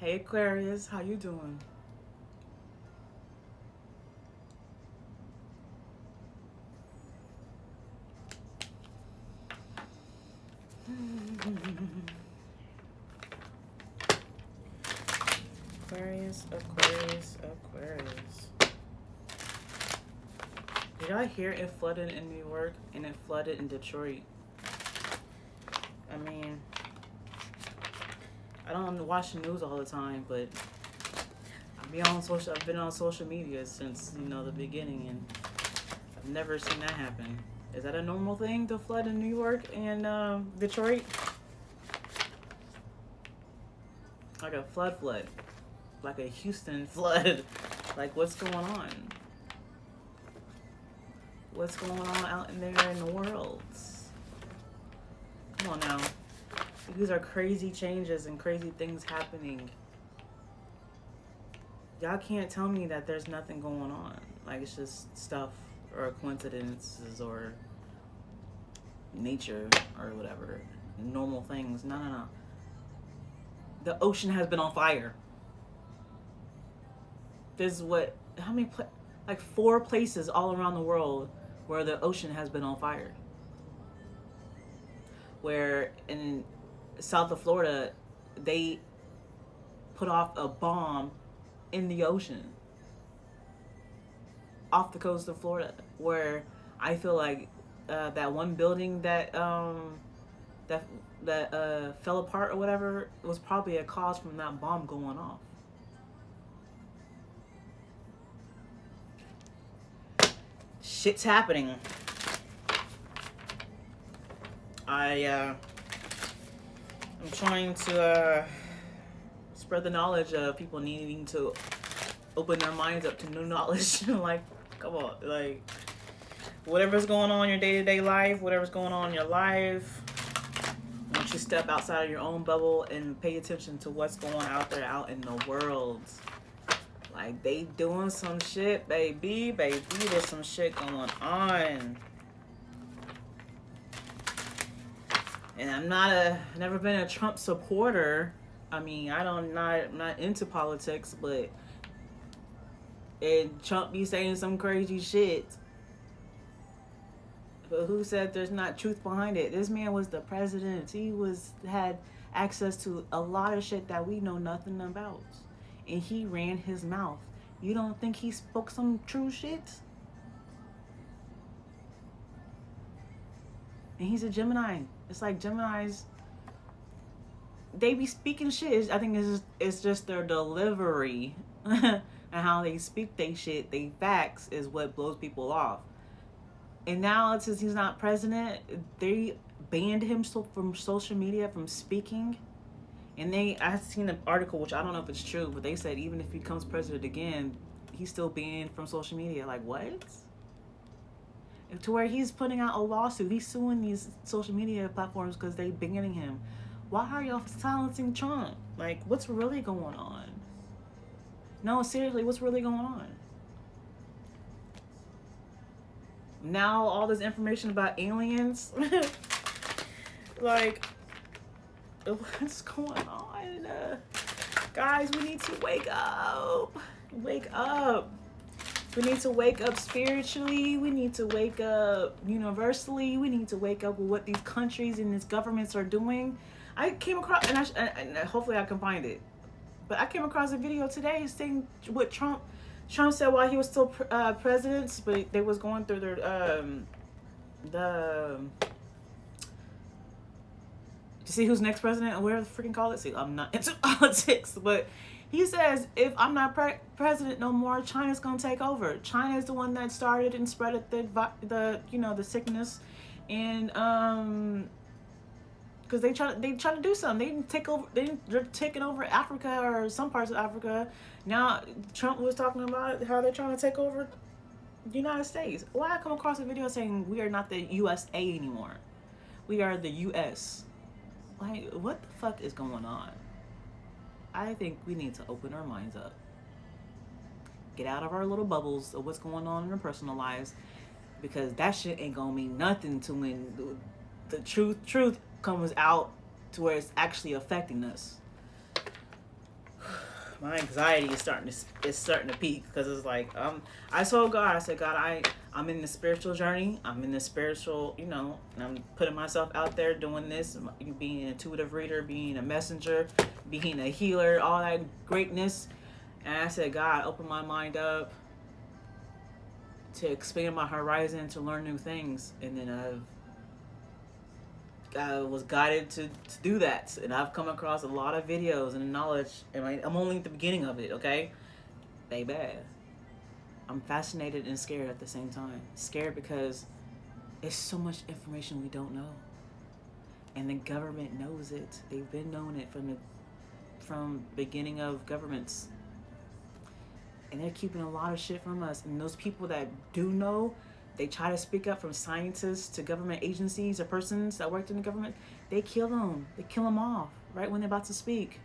Hey Aquarius, how you doing? Aquarius, Aquarius, Aquarius. Did I hear it flooded in New York and it flooded in Detroit? I mean, I don't watch the news all the time, but I've been on social media since the beginning, and I've never seen that happen. Is that a normal thing to flood in New York and Detroit? Like a flood, like a Houston flood. Like what's going on? What's going on out in there in the world? Come on now. These are crazy changes and crazy things happening. Y'all can't tell me that there's nothing going on. Like it's just stuff or coincidences or nature or whatever. Normal things. No. The ocean has been on fire. There's how many, like 4 places all around the world where the ocean has been on fire. Where in south of Florida, they put off a bomb in the ocean off the coast of Florida, where I feel like that one building that fell apart or whatever was probably a cause from that bomb going off. Shit's happening. I'm trying to spread the knowledge of people needing to open their minds up to new knowledge. Like, come on, like whatever's going on in your day-to-day life, whatever's going on in your life, once you step outside of your own bubble and pay attention to what's going out there out in the world. Like, they doing some shit, baby. There's some shit going on. And I'm never been a Trump supporter. I mean, I'm not into politics, but and Trump be saying some crazy shit. But who said there's not truth behind it? This man was the president. He had access to a lot of shit that we know nothing about. And he ran his mouth. You don't think he spoke some true shit? And he's a Gemini. It's like Geminis, they be speaking shit. I think it's just their delivery and how they speak they shit, they facts is what blows people off. And now, since he's not president, they banned him from social media, from speaking. And I seen an article, which I don't know if it's true, but they said even if he becomes president again, he's still banned from social media. Like, what? To where he's putting out a lawsuit. He's suing these social media platforms because they banning him. Why are y'all silencing Trump? Like, what's really going on? No, seriously, what's really going on? Now all this information about aliens. Like, what's going on? Guys, we need to wake up. Wake up. We need to wake up spiritually. We need to wake up universally. We need to wake up with what these countries and these governments are doing. I came across, and hopefully I can find it, but I came across a video today saying what Trump said while he was still president, but they was going through their to see who's next president and where the freaking call it. See, I'm not into politics, but he says if I'm not president no more, China's gonna take over. China is the one that started and spread the sickness, and because they try to do something. They didn't take over. They're taking over Africa or some parts of Africa. Now Trump was talking about how they're trying to take over the United States. Why I come across a video saying we are not the USA anymore. We are the US. Like, what the fuck is going on? I think we need to open our minds up. Get out of our little bubbles of what's going on in our personal lives, because that shit ain't gonna mean nothing to when the truth comes out to where it's actually affecting us. my anxiety is starting to peak, because it's like, I told God, I said, God, I'm in the spiritual journey. I'm in the spiritual, and I'm putting myself out there doing this, being an intuitive reader, being a messenger, being a healer, all that greatness. And I said, God, open my mind up to expand my horizon, to learn new things. And then I was guided to do that, and I've come across a lot of videos and knowledge, and I'm only at the beginning of it, okay? Baby, I'm fascinated and scared at the same time. Scared because there's so much information we don't know, and the government knows it. They've been knowing it from beginning of governments, and they're keeping a lot of shit from us. And those people that do know, they try to speak up, from scientists to government agencies or persons that worked in the government. They kill them. They kill them off right when they're about to speak.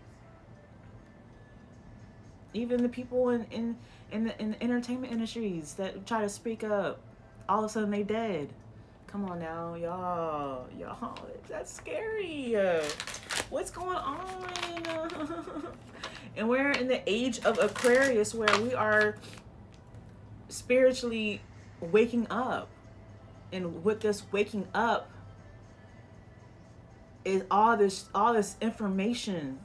Even the people in the entertainment industries that try to speak up, all of a sudden they dead. Come on now, y'all, that's scary. What's going on? And we're in the age of Aquarius, where we are spiritually waking up. And with this waking up is all this information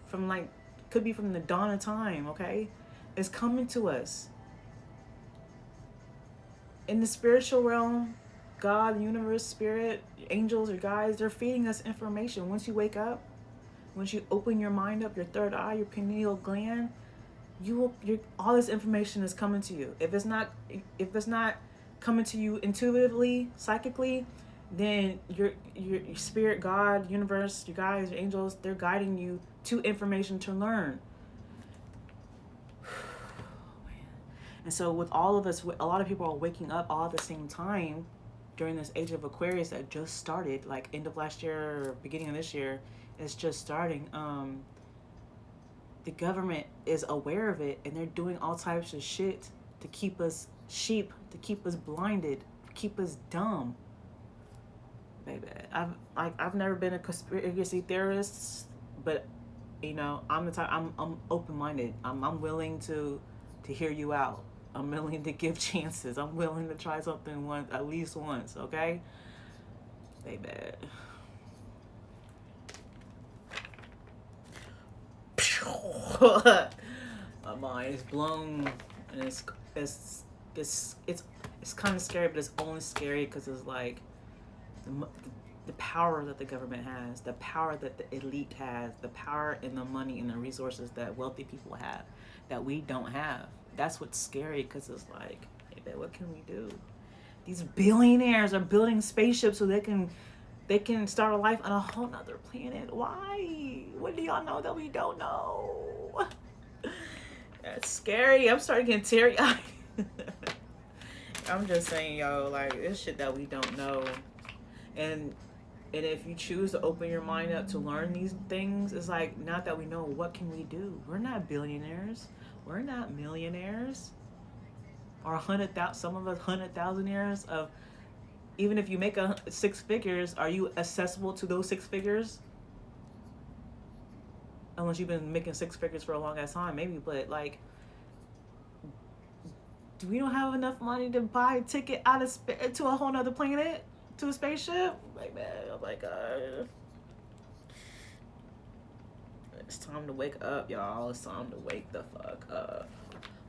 from, like, could be from the dawn of time, okay? It's coming to us. In the spiritual realm, God, the universe, spirit, angels, or guides, they're feeding us information. Once you wake up, once you open your mind up, your third eye, your pineal gland, all this information is coming to you. If it's not coming to you intuitively, psychically, then your spirit, God, universe, your guides, your angels, they're guiding you to information to learn. And so with all of us, a lot of people are waking up all at the same time during this age of Aquarius that just started, like end of last year or beginning of this year. It's just starting. The government is aware of it, and they're doing all types of shit to keep us sheep, to keep us blinded, to keep us dumb. Baby, I've never been a conspiracy theorist, but I'm the type, I'm open-minded. I'm willing to hear you out. I'm willing to give chances. I'm willing to try something at least once, okay? Baby. My mind is blown, and it's kind of scary, but it's only scary because it's like the power that the government has, the power that the elite has, the power and the money and the resources that wealthy people have that we don't have. That's what's scary, because it's like, hey, what can we do? These billionaires are building spaceships so they can start a life on a whole nother planet. Why? What do y'all know that we don't know? That's scary. I'm starting getting teary-eyed. I'm just saying, yo, like, it's shit that we don't know. And if you choose to open your mind up to learn these things, it's like, not that we know, what can we do? We're not billionaires. We're not millionaires. Or some of us 100,000 years of, even if you make 6 figures, are you accessible to those 6 figures? Unless you've been making 6 figures for a long ass time, maybe. But like, do we don't have enough money to buy a ticket to a whole nother planet, to a spaceship? Like, man, oh my God. It's time to wake up, y'all. It's time to wake the fuck up.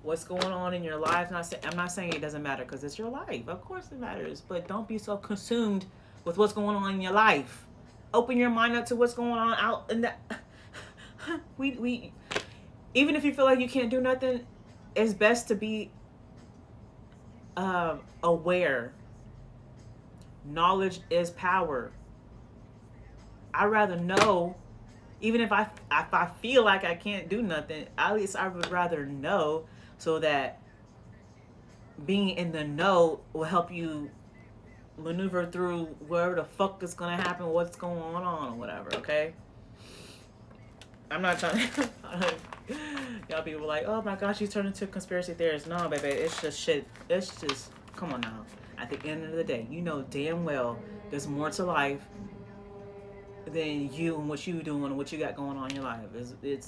What's going on in your life? I'm not saying it doesn't matter, because it's your life. Of course it matters. But don't be so consumed with what's going on in your life. Open your mind up to what's going on out in that. We even if you feel like you can't do nothing, it's best to be aware. Knowledge is power. I'd rather know. Even if I feel like I can't do nothing, at least I would rather know, so that being in the know will help you maneuver through whatever the fuck is going to happen, what's going on, or whatever, okay? I'm not trying to... Y'all people like, oh my gosh, she's turned into a conspiracy theorist. No, baby, it's just shit. It's just, come on now. At the end of the day, you know damn well there's more to life than you and what you doing and what you got going on in your life.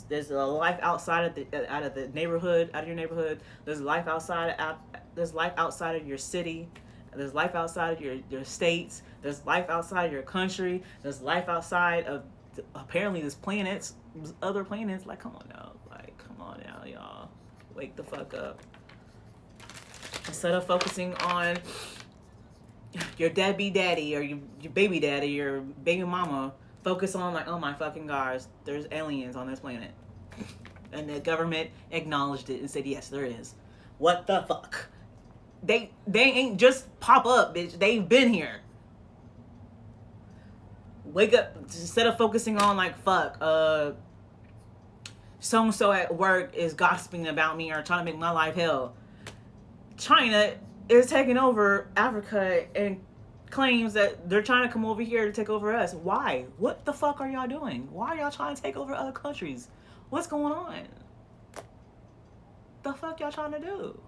There's a life outside of the neighborhood, out of your neighborhood. There's life there's life outside of your city. There's life outside of your states. There's life outside of your country. There's life outside of apparently this planets, other planets. Like, come on now, y'all, wake the fuck up. Instead of focusing on your deadbeat daddy or your baby daddy or baby mama, focus on like, oh my fucking gosh, there's aliens on this planet, and the government acknowledged it and said yes, there is. What the fuck? They ain't just pop up, bitch. They've been here. Wake up. Instead of focusing on like, fuck, so and so at work is gossiping about me or trying to make my life hell. China is taking over Africa and claims that they're trying to come over here to take over us. Why? What the fuck are y'all doing? Why are y'all trying to take over other countries? What's going on? The fuck y'all trying to do?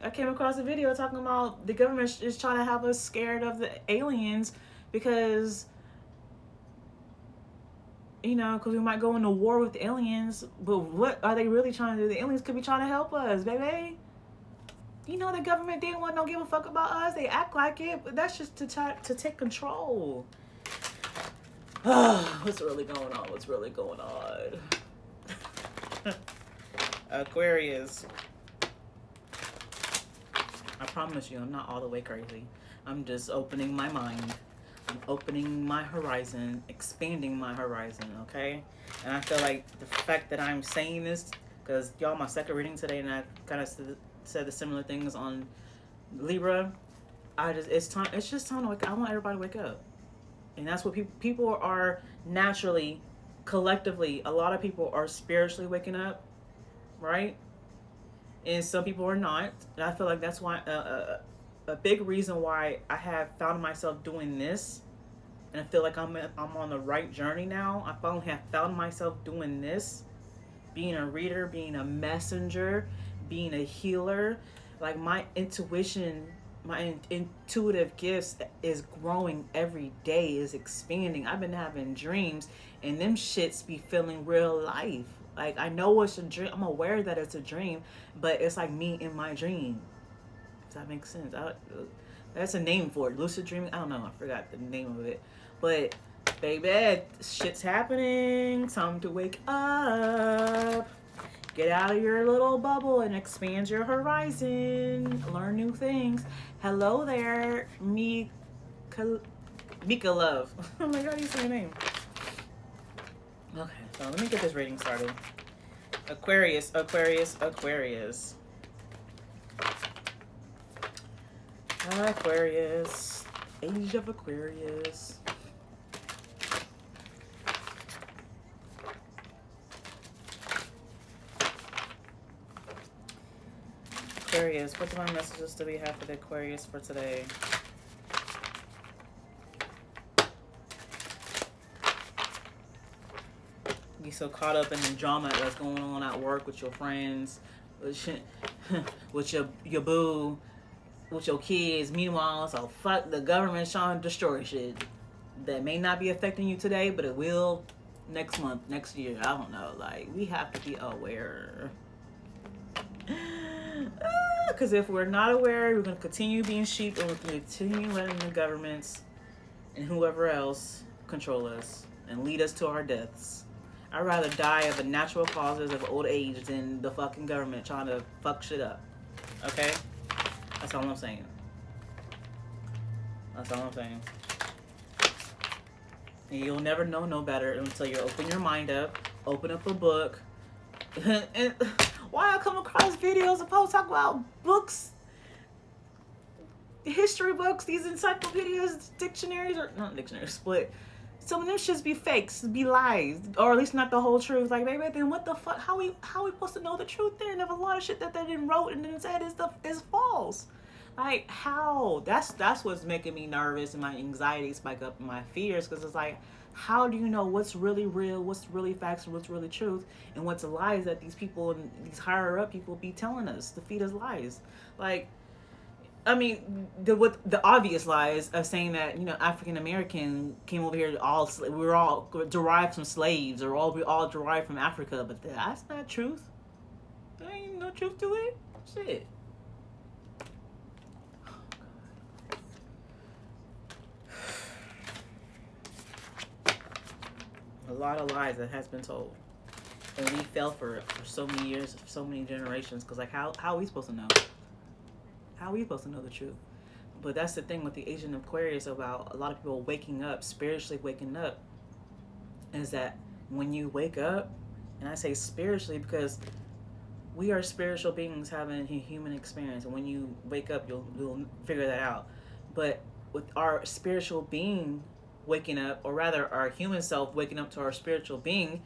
I came across a video talking about the government is trying to have us scared of the aliens because, because we might go into war with the aliens. But what are they really trying to do? The aliens could be trying to help us, baby. The government didn't want no give a fuck about us. They act like it, but that's just to take control. What's really going on? What's really going on? Aquarius. I promise you, I'm not all the way crazy. I'm just opening my mind. I'm opening my horizon, expanding my horizon, okay? And I feel like the fact that I'm saying this, because y'all, my second reading today, and I kind of said the similar things on Libra. It's just time to wake up. I want everybody to wake up. And that's what people are naturally, collectively, a lot of people are spiritually waking up, right? And some people are not. And I feel like that's why a big reason why I have found myself doing this, and I feel like I'm on the right journey now. I finally have found myself doing this, being a reader, being a messenger, being a healer. Like, my intuition, my intuitive gifts is growing every day, is expanding. I've been having dreams, and them shits be feeling real life. Like, I know it's a dream. I'm aware that it's a dream, but it's like me in my dream. Does that make sense? That's a name for it. Lucid dreaming? I don't know. I forgot the name of it. But, baby, shit's happening. Time to wake up. Get out of your little bubble and expand your horizon. Learn new things. Hello there, Mika Love. Oh my god, how do you say your name? Okay, so let me get this reading started. Aquarius, Aquarius, Aquarius. Aquarius. Age of Aquarius. Aquarius, what are my messages do we have for the Aquarius for today? Be so caught up in the drama that's going on at work with your friends, with your boo, with your kids. Meanwhile, so fuck the government trying to destroy shit that may not be affecting you today, but it will next month, next year. I don't know. Like, we have to be aware. Because if we're not aware, we're going to continue being sheep, and we're going to continue letting the governments and whoever else control us and lead us to our deaths. I'd rather die of the natural causes of old age than the fucking government trying to fuck shit up. Okay? That's all I'm saying. That's all I'm saying. And you'll never know no better until you open your mind up, open up a book. And why I come across videos of folks talk about books, history books, these encyclopedias, dictionaries, or not dictionaries, but some of them should be fakes, be lies, or at least not the whole truth. Like, baby, then what the fuck? How we supposed to know the truth then if a lot of shit that they didn't wrote and then said is false? Like, how? That's what's making me nervous, and my anxiety spike up, and my fears, because it's like, how do you know what's really real, what's really facts, and what's really truth, and what's lies that these people and these higher up people be telling us to feed us lies? Like, I mean, the obvious lies of saying that, you know, African American came over here we were all derived from slaves, or we all derived from Africa, but that's not truth. There ain't no truth to it. Shit. A lot of lies that has been told, and we fell for it for so many years, for so many generations. Because like, how are we supposed to know? How are we supposed to know the truth? But that's the thing with the Asian Aquarius about a lot of people waking up, spiritually waking up, is that when you wake up, and I say spiritually because we are spiritual beings having a human experience, and when you wake up, you'll figure that out. But with our spiritual being waking up, or rather our human self waking up to our spiritual being,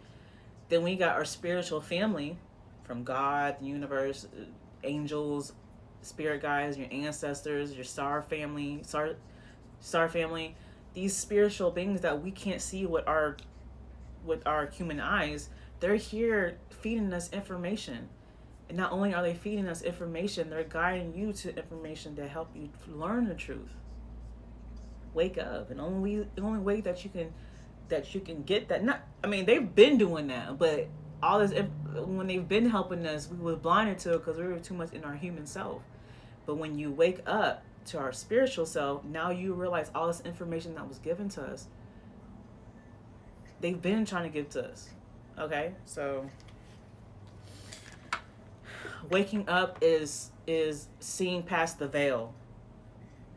then we got our spiritual family from God, the universe, angels, spirit guides, your ancestors, your star family, these spiritual beings that we can't see with our human eyes. They're here feeding us information. And not only are they feeding us information, they're guiding you to information to help you learn the truth. Wake up. And the only way that you can get that, not, I mean, they've been doing that, but all this, when they've been helping us, we were blinded to it because we were too much in our human self. But when you wake up to our spiritual self, now you realize all this information that was given to us, they've been trying to give to us. Okay, so waking up is seeing past the veil.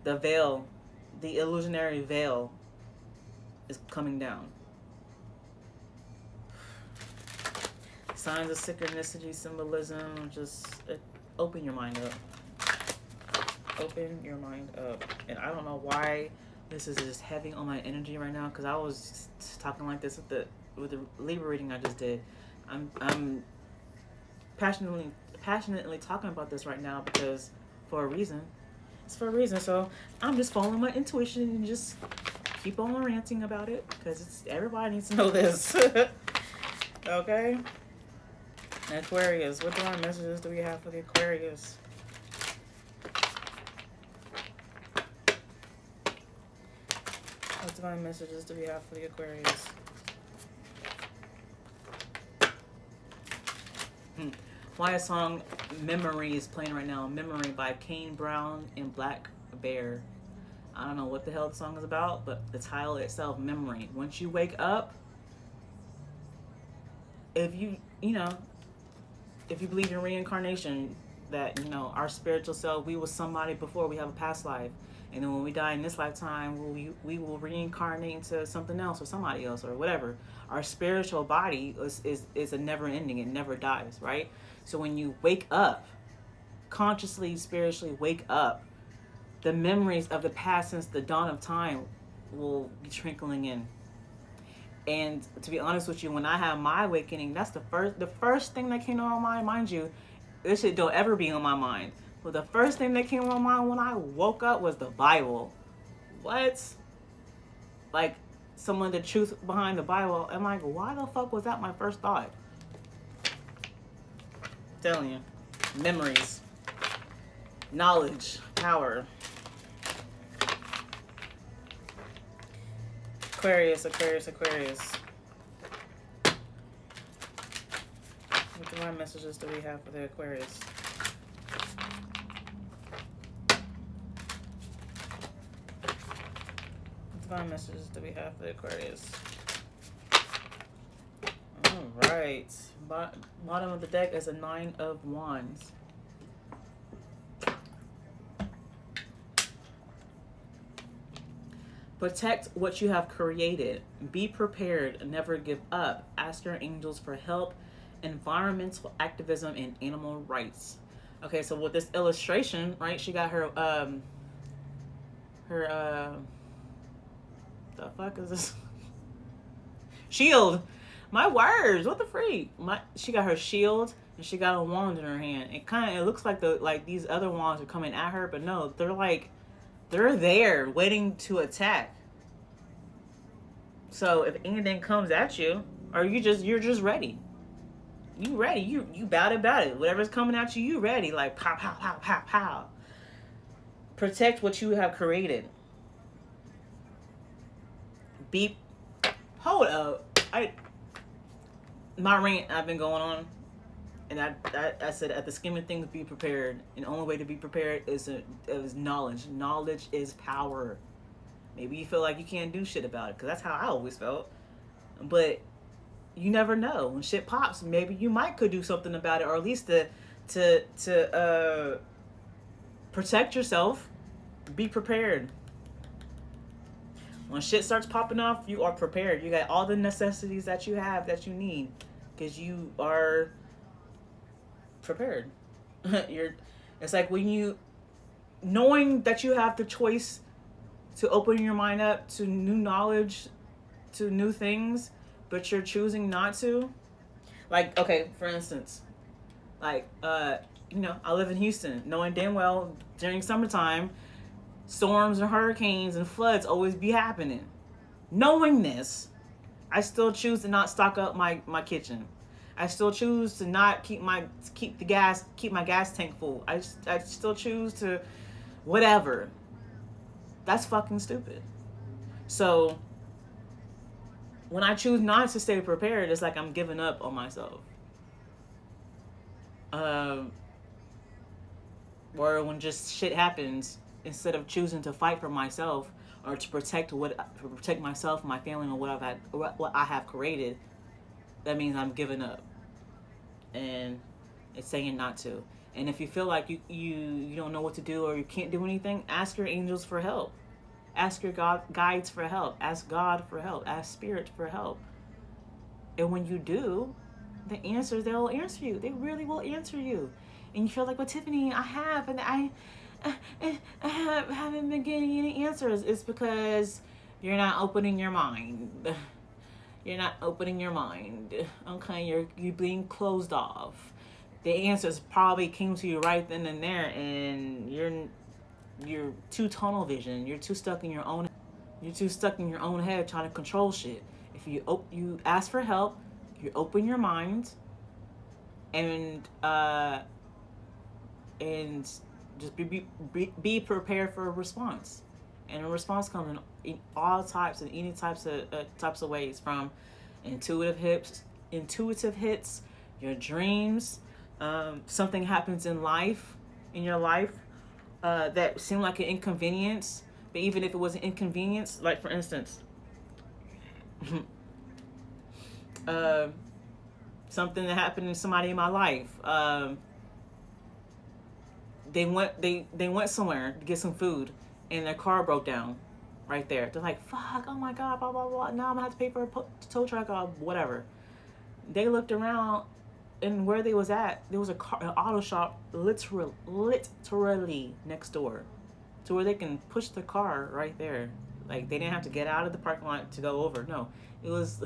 The illusionary veil is coming down. Signs of synchronicity, symbolism, just open your mind up. Open your mind up. And I don't know why this is just heavy on my energy right now, because I was just talking like this with the Libra reading I just did. I'm passionately talking about this right now because for a reason. It's for a reason. So I'm just following my intuition and just keep on ranting about it because everybody needs to know this. Okay. Aquarius. What divine messages do we have for the Aquarius? What divine messages do we have for the Aquarius? Why a song Memory is playing right now. Memory by Kane Brown and Black Bear. I don't know what the hell the song is about, but the title itself, Memory. Once you wake up, if you believe in reincarnation, that, you know, our spiritual self, we was somebody before, we have a past life. And then when we die in this lifetime, we will reincarnate into something else or somebody else or whatever. Our spiritual body is a never ending. It never dies, right? So when you wake up, consciously, spiritually wake up, the memories of the past since the dawn of time will be trickling in. And to be honest with you, when I have my awakening, that's the first thing that came to my mind. Mind you, this shit don't ever be on my mind. But the first thing that came to my mind when I woke up was the Bible. What? Like, some of the truth behind the Bible. I'm like, why the fuck was that my first thought? I'm telling you. Memories. Knowledge. Power. Aquarius. What divine messages do we have for the Aquarius? What divine messages do we have for the Aquarius? Alright. Bottom of the deck is a 9 of Wands. Protect what you have created. Be prepared. Never give up. Ask your angels for help. Environmental activism and animal rights. Okay, so with this illustration, right, she got her the fuck is this? Shield. My words. What the freak? She got her shield and she got a wand in her hand. It looks like these other wands are coming at her, but no, they're there waiting to attack. So if anything comes at you, or you're just ready. You ready. You about it. Whatever's coming at you, you ready. Like pow, pow, pow, pow, pow. Protect what you have created. Be hold up. My rant I've been going on, and I said at the scheme of things, be prepared. And the only way to be prepared is knowledge. Knowledge is power. Maybe you feel like you can't do shit about it, because that's how I always felt. But you never know, when shit pops, maybe you might could do something about it, or at least to protect yourself. Be prepared. When shit starts popping off, you are prepared. You got all the necessities that you have, that you need, because you are prepared. You're. It's like when you, knowing that you have the choice to open your mind up to new knowledge, to new things, but you're choosing not to. Like, okay, for instance, like, I live in Houston, knowing damn well during summertime, storms and hurricanes and floods always be happening. Knowing this, I still choose to not stock up my kitchen. I still choose to not keep my gas tank full. I still choose to whatever. That's fucking stupid. So when I choose not to stay prepared, it's like I'm giving up on myself. Um, or when just shit happens, instead of choosing to fight for myself or to protect myself, my family, or what I have created, that means I'm giving up, and it's saying not to. And if you feel like you don't know what to do, or you can't do anything, ask your angels for help. Ask your guides for help. Ask God for help. Ask Spirit for help. And when you do, they'll answer you. They really will answer you. And you feel like, well, Tiffany, I have, and I haven't been getting any answers. It's because you're not opening your mind. You're not opening your mind. Okay, you're being closed off. The answers probably came to you right then and there, and you're too tunnel vision. You're too stuck in your own. You're too stuck in your own head trying to control shit. If you ask for help, you open your mind, and just be prepared for a response. And a response comes in all types and any types of ways, from intuitive hits, your dreams. Something happens in your life, that seemed like an inconvenience, but even if it was an inconvenience, like for instance, something that happened to somebody in my life. They went somewhere to get some food, and their car broke down right there. They're like, fuck, oh my god, blah blah blah, now I'm gonna have to pay for a tow truck or whatever. They looked around, and where they was at, there was an auto shop literally next door, to where they can push the car right there. Like, they didn't have to get out of the parking lot to go over. No, it was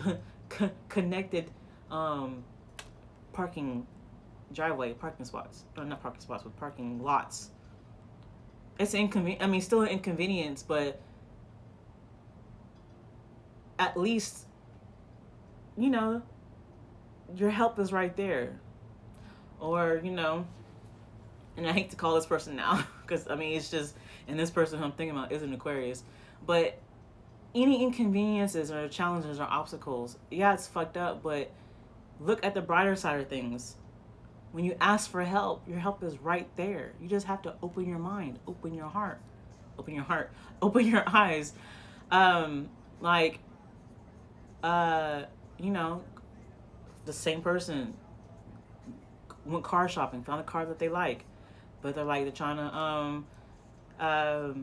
connected parking spots. No, not parking spots, but parking lots. It's still an inconvenience, but at least, your help is right there. Or, and I hate to call this person now, because, it's just, and this person who I'm thinking about is an Aquarius, but any inconveniences or challenges or obstacles, yeah, it's fucked up, but look at the brighter side of things. When you ask for help, your help is right there. You just have to open your mind, open your heart, open your eyes. The same person went car shopping, found a car that they like, but they're trying to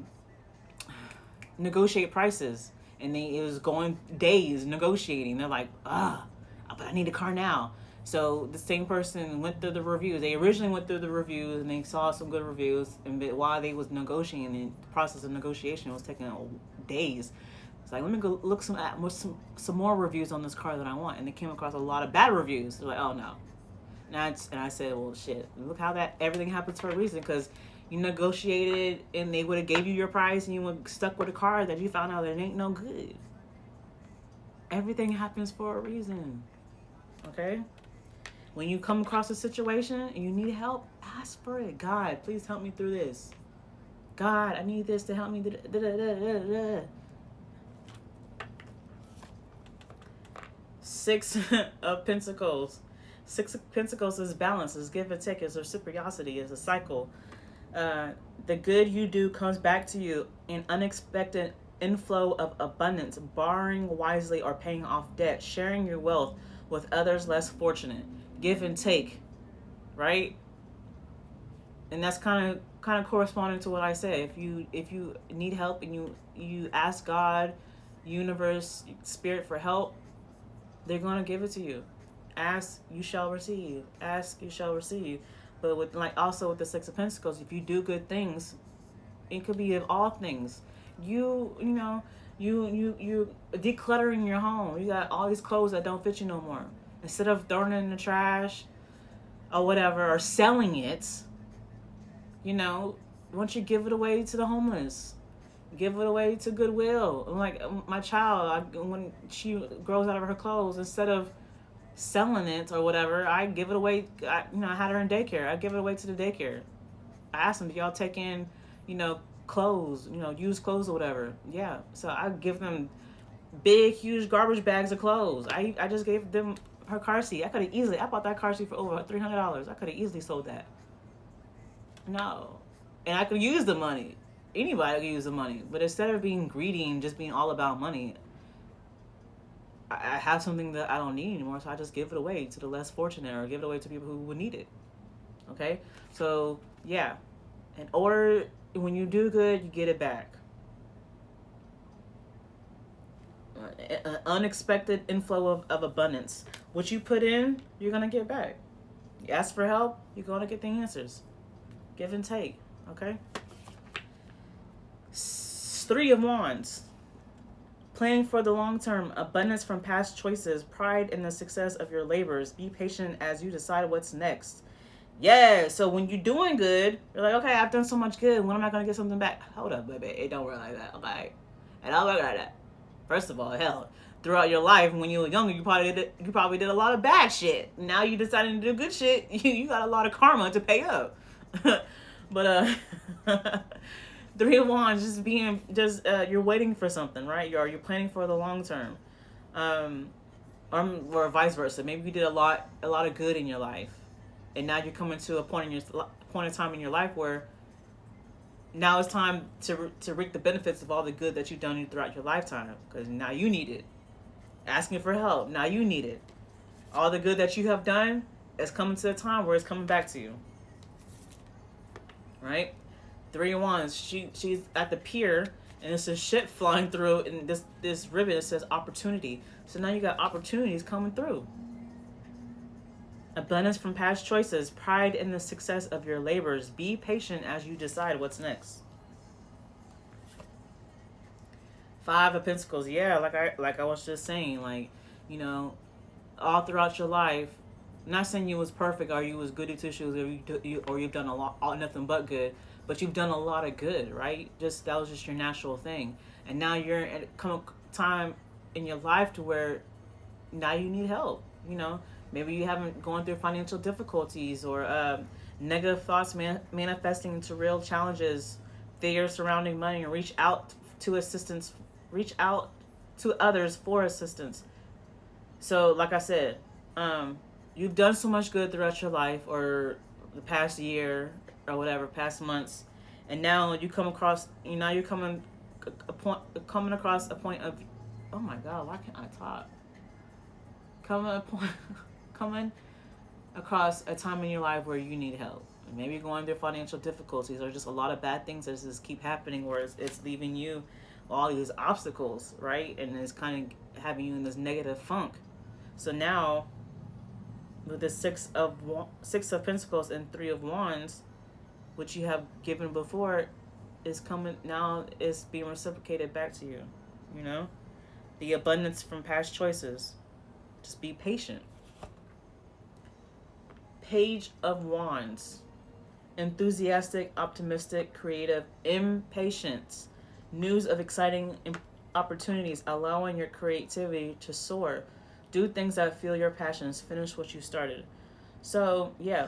negotiate prices, and it was going days negotiating. They're like, but I need a car now. So the same person went through the reviews. They originally went through the reviews, and they saw some good reviews, and while they was negotiating, the process of negotiation was taking days. It's like, let me go look some more reviews on this car that I want, and they came across a lot of bad reviews. They're like, oh no. And I said, well, shit, look how everything happens for a reason, because you negotiated, and they would have gave you your price, and you were stuck with a car that you found out that it ain't no good. Everything happens for a reason, okay? When you come across a situation and you need help, ask for it. God, please help me through this. God, I need this to help me. Six of Pentacles. Six of Pentacles is balance, is give and take, is reciprocity, is a cycle. The good you do comes back to you in unexpected inflow of abundance, borrowing wisely or paying off debt, sharing your wealth with others less fortunate. Give and take, right? And that's kind of corresponding to what I say. If you need help and you ask God, universe, spirit for help, they're going to give it to you. Ask, you shall receive. Ask, you shall receive. But with, like, also with the Six of Pentacles, if you do good things, it could be of all things. You decluttering your home. You got all these clothes that don't fit you no more. Instead of throwing it in the trash or whatever, or selling it, why don't you give it away to the homeless? Give it away to Goodwill. Like my child, when she grows out of her clothes, instead of selling it or whatever, I give it away. I had her in daycare. I give it away to the daycare. I asked them, do y'all take in, clothes, used clothes or whatever? Yeah. So I give them big, huge garbage bags of clothes. I just gave them her car seat. I bought that car seat for over $300. I could have easily sold that. No. And I could use the money. Anybody could use the money. But instead of being greedy and just being all about money, I have something that I don't need anymore, so I just give it away to the less fortunate or give it away to people who would need it. Okay? So, yeah. In order, when you do good, you get it back. An unexpected inflow of abundance. What you put in, you're going to get back. You ask for help, you're going to get the answers. Give and take. Okay? Three of Wands. Planning for the long term, abundance from past choices, pride in the success of your labors. Be patient as you decide what's next. Yeah, so when you're doing good, you're like, okay, I've done so much good. When am I going to get something back? Hold up, baby. It don't work like that, okay? It don't work like that. First of all, hell, throughout your life, when you were younger, you probably did a lot of bad shit. Now you decided to do good shit. You got a lot of karma to pay up. But Three of Wands, you're waiting for something, right? You're planning for the long term, or vice versa. Maybe you did a lot of good in your life, and now you're coming to a point of time in your life where now it's time to reap the benefits of all the good that you've done throughout your lifetime. Because now you need it. Asking for help, now you need it. All the good that you have done is coming to a time where it's coming back to you, right? Three of Wands. She's at the pier, and it's a ship flying through, and this ribbon, it says opportunity. So now you got opportunities coming through. Abundance from past choices, pride in the success of your labors. Be patient as you decide what's next. Five of Pentacles. Yeah, like I was just saying, all throughout your life. I'm not saying you was perfect or you was goody two shoes or you've done nothing but good. But you've done a lot of good, right? That was just your natural thing. And now you're at a time in your life to where now you need help. Maybe you haven't gone through financial difficulties or negative thoughts manifesting into real challenges, fears surrounding money, and reach out to others for assistance. So, like I said, you've done so much good throughout your life or the past year or whatever, past months, and now you come across, you're coming across a point of, oh my God, why can't I talk? Coming across a time in your life where you need help. Maybe you're going through financial difficulties or just a lot of bad things that just keep happening where it's leaving you all these obstacles, right? And it's kind of having you in this negative funk. So now, with the Six of Pentacles and Three of Wands, which you have given before, is being reciprocated back to you. The abundance from past choices. Just be patient. Page of Wands. Enthusiastic, optimistic, creative, impatient. News of exciting opportunities, allowing your creativity to soar. Do things that feel your passions. Finish what you started. So, yeah.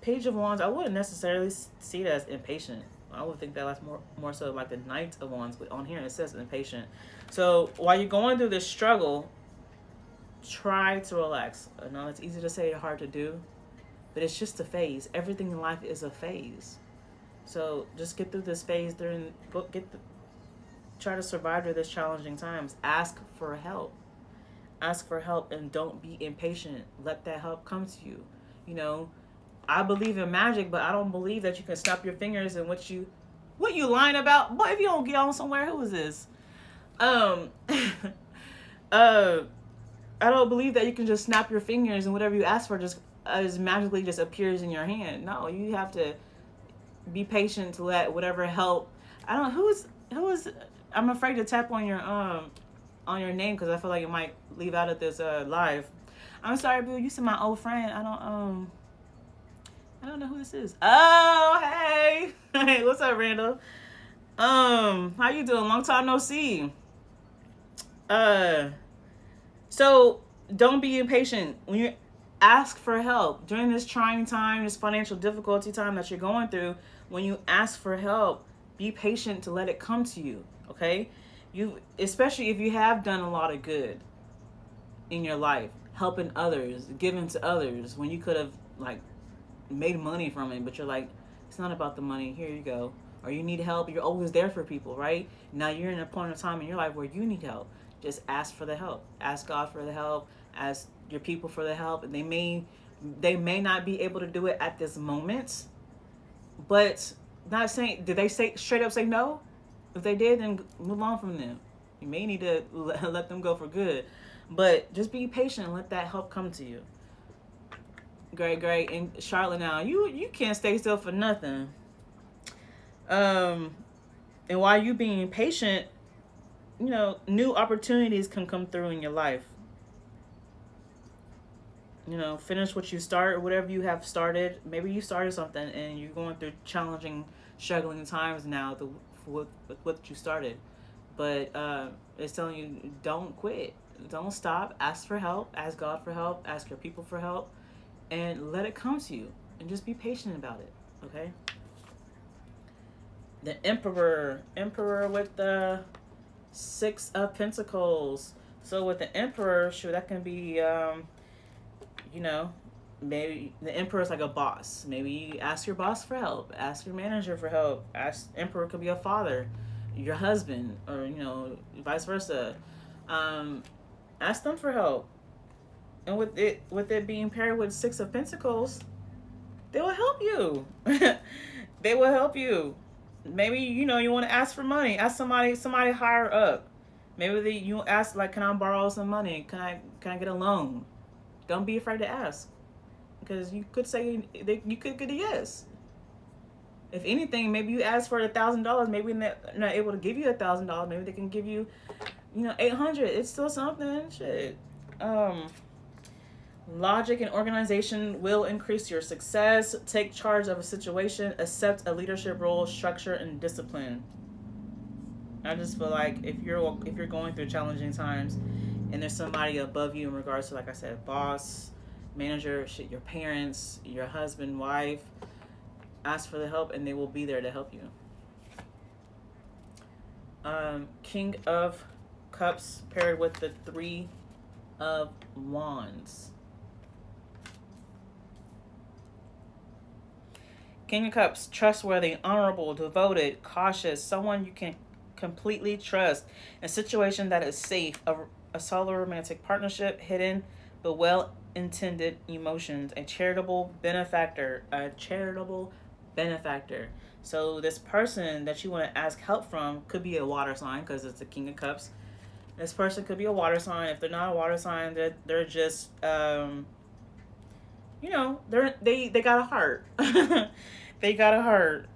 Page of Wands, I wouldn't necessarily see it as impatient. I would think that that's more so like the Knight of Wands, but on here it says impatient. So while you're going through this struggle, try to relax. I know it's easy to say, hard to do, but it's just a phase. Everything in life is a phase. So just get through this phase try to survive through this challenging times. Ask for help. Ask for help and don't be impatient. Let that help come to you. You know, I believe in magic, but I don't believe that you can snap your fingers and what you lying about? Boy, if you don't get on somewhere, who is this? Um I don't believe that you can just snap your fingers and whatever you ask for just magically just appears in your hand. No, you have to be patient to let whatever help. I don't who is. I'm afraid to tap on your name because I feel like it might leave out of this live. I'm sorry, Bill. You said my old friend. I don't know who this is. Oh, hey, hey, what's up, Randall? How you doing? Long time no see. So don't be impatient when you ask for help during this trying time, this financial difficulty time that you're going through. When you ask for help, be patient to let it come to you. Okay, especially if you have done a lot of good in your life, helping others, giving to others when you could have like made money from it, but you're like, it's not about the money. Here you go. Or you need help. You're always there for people, right? Now you're in a point of time in your life where you need help. Just ask for the help. Ask God for the help. Ask your people for the help, and they may not be able to do it at this moment. But not saying, did they say straight up say no? If they did, then move on from them. You may need to let them go for good. But just be patient and let that help come to you. Great. And Charlotte, now you can't stay still for nothing. And while you being patient, you know, new opportunities can come through in your life. You know, finish what you start, whatever you have started. Maybe you started something and you're going through challenging, struggling times now with what you started. But it's telling you, don't quit. Don't stop. Ask for help. Ask God for help. Ask your people for help. And let it come to you. And just be patient about it. Okay? The Emperor with the Six of Pentacles. So with the Emperor, sure, that can be, you know, maybe the Emperor is like a boss. Maybe you ask your boss for help. Ask your manager for help. Emperor could be a father, your husband, or, you know, vice versa. Ask them for help. And with it being paired with Six of Pentacles, they will help you. They will help you. Maybe, you know, you want to ask for money. Ask somebody higher up. Maybe you ask, like, can I borrow some money? Can I get a loan? Don't be afraid to ask, because you could say you could get a yes. If anything, maybe you ask for $1,000. Maybe they're not able to give you $1,000. Maybe they can give you, you know, 800. It's still something. Shit. Logic and organization will increase your success. Take charge of a situation. Accept a leadership role, structure, and discipline. I just feel like if you're going through challenging times and there's somebody above you in regards to, like I said, boss, manager, shit, your parents, your husband, wife, ask for the help and they will be there to help you. King of Cups paired with the Three of Wands. King of Cups, trustworthy, honorable, devoted, cautious, someone you can completely trust. A situation that is safe, a solid romantic partnership, hidden but well-intended emotions, a charitable benefactor. So this person that you want to ask help from could be a water sign, because it's the King of Cups. This person could be a water sign. If they're not a water sign, they're just you know, they got a heart. They got a heart.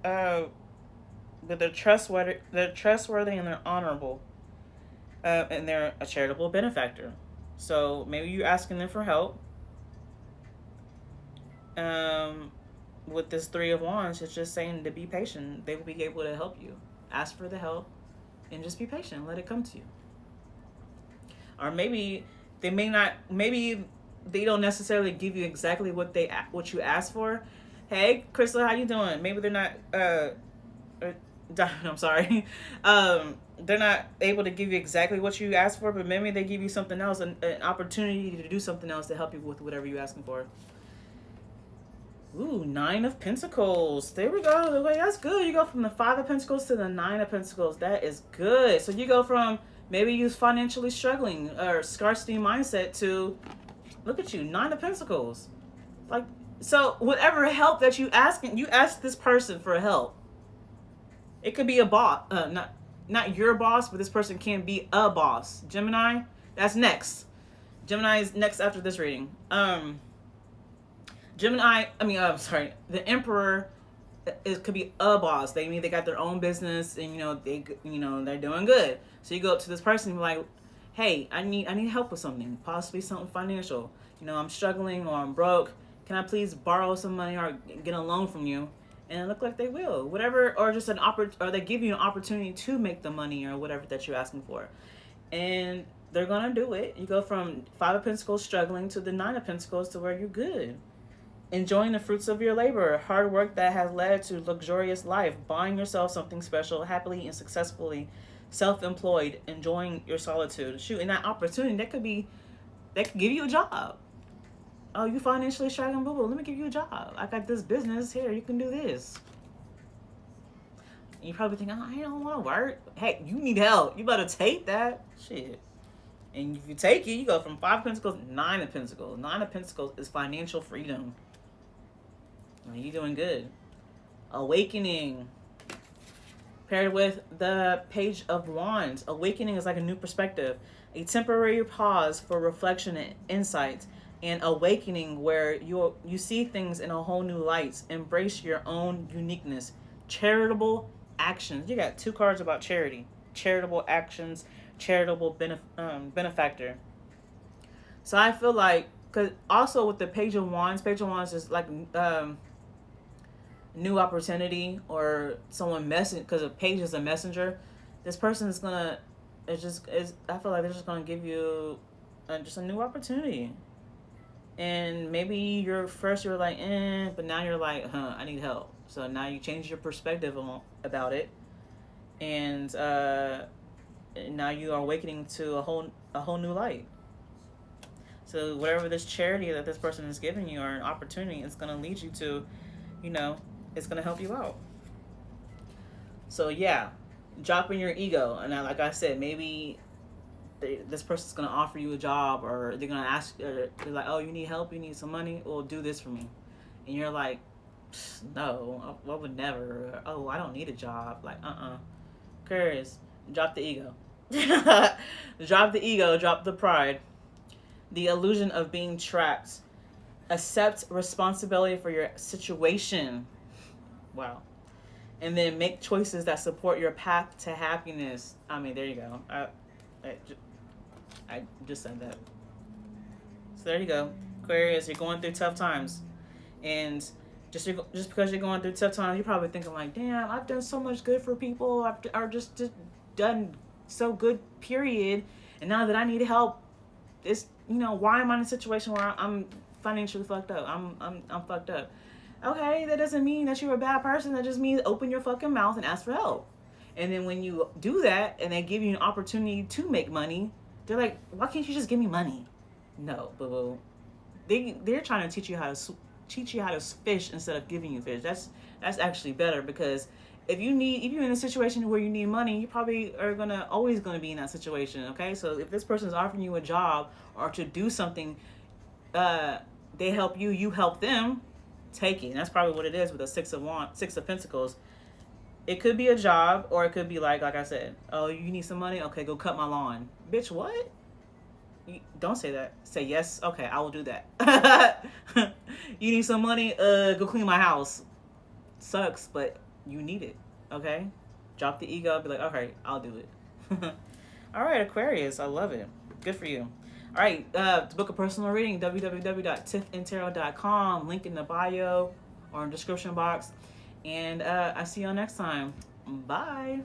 But they're trustworthy and they're honorable. And they're a charitable benefactor. So maybe you're asking them for help. With this Three of Wands, it's just saying to be patient. They will be able to help you. Ask for the help and just be patient. Let it come to you. Or maybe they don't necessarily give you exactly what you ask for. Hey, Crystal, how you doing? Maybe they're not. I'm sorry. They're not able to give you exactly what you asked for, but maybe they give you something else, an opportunity to do something else to help you with whatever you're asking for. Ooh, Nine of Pentacles. There we go. Wait, that's good. You go from the Five of Pentacles to the Nine of Pentacles. That is good. So you go from maybe you financially struggling or scarcity mindset to, look at you, Nine of Pentacles. Like, so whatever help that you ask this person for help. It could be a boss, not your boss, but this person can be a boss. Gemini, that's next. Gemini is next after this reading. Sorry, the Emperor, it could be a boss. They mean they got their own business, and they're doing good. So you go up to this person and be like, hey, I need help with something, possibly something financial. I'm struggling or I'm broke. Can I please borrow some money or get a loan from you? And it look like they will, whatever, or just or they give you an opportunity to make the money or whatever that you're asking for, and they're gonna do it. You go from Five of Pentacles struggling to the Nine of Pentacles to where you're good, enjoying the fruits of your labor, hard work that has led to luxurious life, buying yourself something special, happily and successfully, self-employed, enjoying your solitude. Shoot, and that opportunity that could give you a job. Oh, you financially struggling, boo-boo, let me give you a job. I got this business here, you can do this. You probably think, I don't want to work. Hey, you need help. You better take that shit. And if you take it, you go from Five of Pentacles to Nine of Pentacles. Nine of Pentacles is financial freedom. You're doing good. Awakening. Paired with the Page of Wands. Awakening is like a new perspective. A temporary pause for reflection and insight. And awakening where you see things in a whole new light. Embrace your own uniqueness. Charitable actions. You got two cards about charity. Charitable actions, charitable benefactor. So I feel like, because also with the Page of Wands is like new opportunity, or someone because a page is a messenger. This person is gonna, I feel like they're just gonna give you just a new opportunity. And maybe you're like, but now you're like, I need help. So now you change your perspective about it, and now you are awakening to a whole new light. So whatever this charity that this person is giving you or an opportunity, it's gonna lead you to, it's gonna help you out. So yeah, dropping your ego, and like I said, maybe this person's gonna offer you a job, or they're gonna ask, they're like, oh, you need help, you need some money, well, do this for me. And you're like, no, I would never. Oh, I don't need a job. Like, Aquarius, drop the ego. Drop the ego, drop the pride. The illusion of being trapped. Accept responsibility for your situation. Wow. And then make choices that support your path to happiness. There you go. I just said that. So there you go. Aquarius, you're going through tough times. And just because you're going through tough times, you're probably thinking like, damn, I've done so much good for people. I've just done so good, period. And now that I need help, it's, why am I in a situation where I'm financially fucked up? I'm fucked up. Okay, that doesn't mean that you're a bad person. That just means open your fucking mouth and ask for help. And then when you do that and they give you an opportunity to make money, they're like, why can't you just give me money? No, boo-boo. They're trying to teach you how to fish instead of giving you fish. That's actually better, because if you're in a situation where you need money, you probably are always gonna be in that situation. Okay, so if this person is offering you a job or to do something, they help you, you help them. Take it. And that's probably what it is with the Six of Pentacles. It could be a job, or it could be like I said, oh, you need some money? Okay, go cut my lawn. Bitch, what? Don't say that. Say yes. Okay, I will do that. You need some money? Go clean my house. Sucks, but you need it. Okay? Drop the ego. Be like, okay, I'll do it. All right, Aquarius. I love it. Good for you. All right, to book a personal reading, www.tiffaneetarot.com. Link in the bio or in the description box. And I see y'all next time. Bye.